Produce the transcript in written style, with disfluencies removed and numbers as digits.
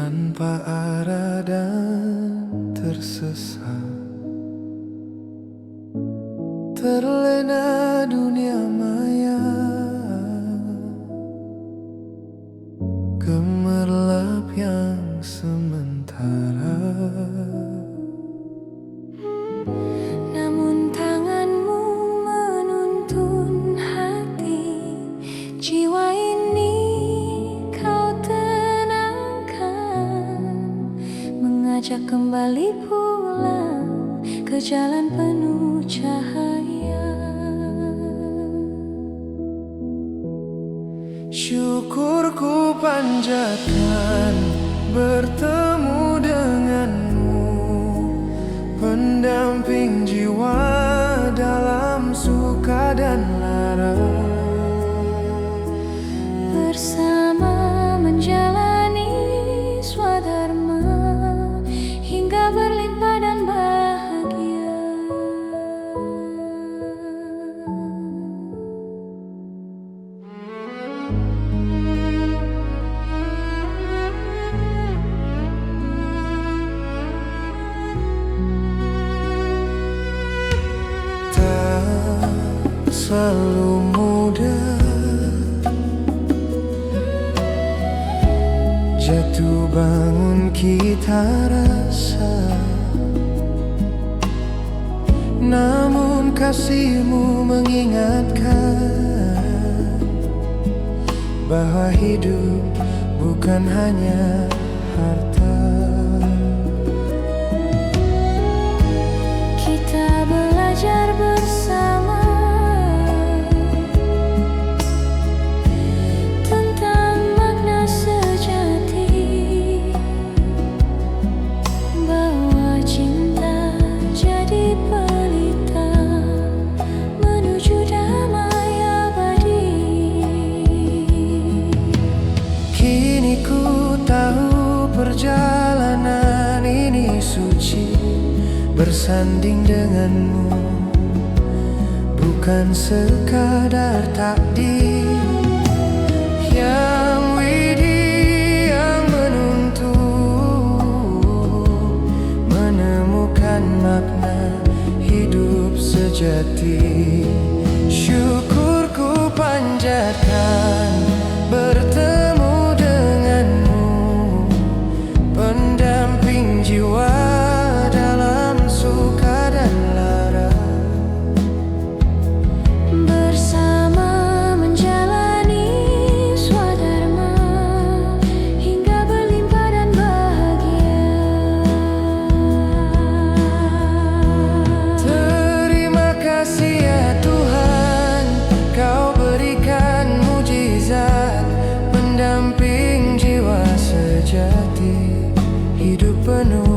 tanpa arah dan tersesat, terlena dunia maya, gemerlap yang sementara. Namun tanganmu menuntun hati, jiwa ini kau tenangkan, mengajak kembali pulang ke jalan penuh cahaya. Syukurku panjatkan bertemu denganmu, pendamping jiwa dalam suka dan lara. Bersama menjalani swadharma hingga berlimpah dan bahagia. Tak selalu mudah jatuh bangun kita rasa, namun kasihmu mengingatkan bahwa hidup bukan hanya harta. Kita belajar bersama tentang makna sejati, bahwa cinta jadi pelita menuju damai abadi. Kini ku tahu perjalanan ini suci, bersanding denganmu bukan sekadar takdir yang widih, yang menuntun menemukan makna hidup sejati. Syukurku panjatkan bertemu denganmu, pendamping jiwa dalam suka dan lara. Bersama menjalani swadharma hingga berlimpah dan bahagia. Terima kasih ya Tuhan, Kau berikan mujizat, pendamping jiwa sejati, hidup penuh